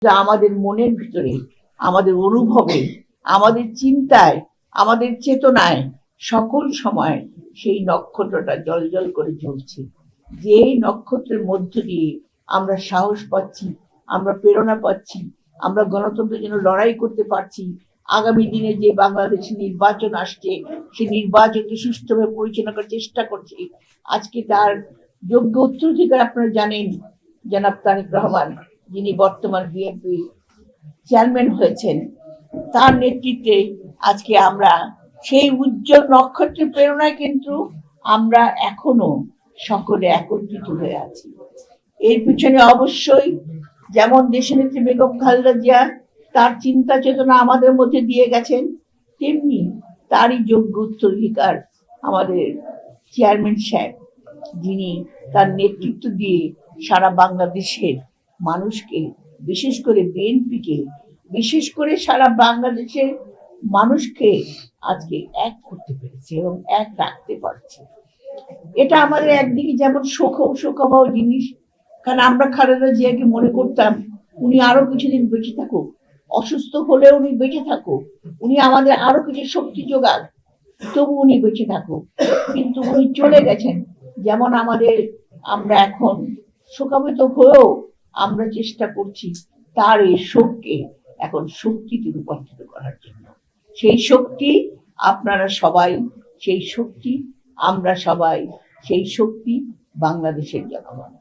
যা আমাদের মনের ভিতরে, আমাদের অনুভবে, আমাদের চিন্তায়, আমাদের চেতনায় সকল সময় সেই নক্ষত্রটা জ্বলজ্বল করে জ্বলছে। যে নক্ষত্রের মধ্য দিয়ে আমরা সাহস পাচ্ছি, আমরা প্রেরণা পাচ্ছি, আমরা গণতন্ত্রের জন্য লড়াই করতে পারছি। আগামী দিনে যে বাংলাদেশ নির্বাচন আসছে, সেই নির্বাচনকে সুষ্ঠুভাবে পরিচালনা করার চেষ্টা করছি। আজকে তার যোগ্য উত্তরাধিকার আপনারা জানেন, জনাব তারেক রহমান, যিনি বর্তমান বিএনপি চেয়ারম্যান হয়েছেন, তার নেতৃত্বে আজকে আমরা সেই উজ্জ্বল নক্ষত্রের প্রেরণায় কিন্তু আমরা এখনো সকলে একত্রিত হয়ে আছি। এর পিছনে অবশ্যই যেমন দেশনেত্রী বেগম খালেদা জিয়া তার চিন্তা চেতনা আমাদের মধ্যে দিয়ে গেছেন, তেমনি তারই যোগ্য উত্তরাধিকার আমাদের চেয়ারম্যান সাহেব, যিনি তার নেতৃত্ব দিয়ে সারা বাংলাদেশের মানুষকে, বিশেষ করে বিএনপিকে, বিশেষ করে সারা বাংলাদেশের মানুষকে আজকে এক করতে পেরেছে এবং এক রাখতে পারছে। এটা আমাদের একদিকে যেমন শোকাবহ জিনিস, কারণ আমরা খালেদা জিয়াকে মনে করতাম উনি আরো কিছুদিন বেঁচে থাকুক, অসুস্থ হলেও উনি বেঁচে থাকুক, উনি আমাদের আরো কিছু শক্তি যোগান, তবু উনি বেঁচে থাকুক। কিন্তু উনি চলে গেছেন। যেমন আমরা এখন শোকাবিত হয়েও আমরা চেষ্টা করছি তার এই শোককে এখন শক্তিতে রূপান্তরিত করার জন্য। সেই শক্তি আপনারা সবাই, সেই শক্তি আমরা সবাই, সেই শক্তি বাংলাদেশের জনগণ।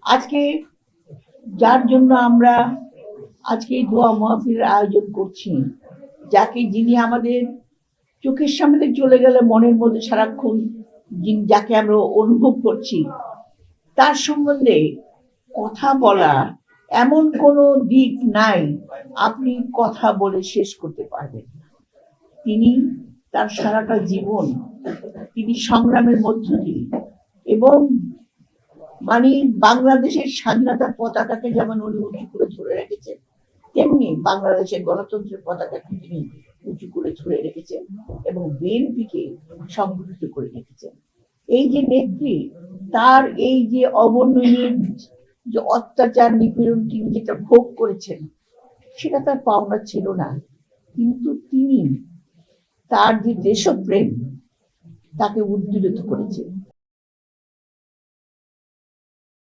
আজকে যার জন্য আমরা আজকে এই দোয়া মাহফিলের আয়োজন করছি, যিনি আমাদের চোখের সামনে চলে গেলে মনের মধ্যে সারাক্ষণ যাকে আমরা অনুভব করছি, তার সম্বন্ধে কথা বলা এমন কোনো দিক নাই আপনি কথা বলে শেষ করতে পারবেন না। তিনি তার সারাটা জীবন তিনি সংগ্রামের মধ্য দিয়ে এবং বাংলাদেশের স্বাধীনতার পতাকাকে যেমন উনি উঁচু করে ধরে রেখেছেন, তেমনি বাংলাদেশের গণতন্ত্রের পতাকাকে তিনি উঁচু করে ধরে রেখেছেন এবং বিএনপিকে সংগঠিত করে রেখেছেন। এই যে নেত্রী, তার এই যে অবর্ণনীয় যে অত্যাচার নিপীড়ন তিনি যেটা ভোগ করেছেন, সেটা তার পাওনা ছিল না, কিন্তু তিনি তার যে দেশপ্রেম তাকে উদ্দীলিত করেছেন।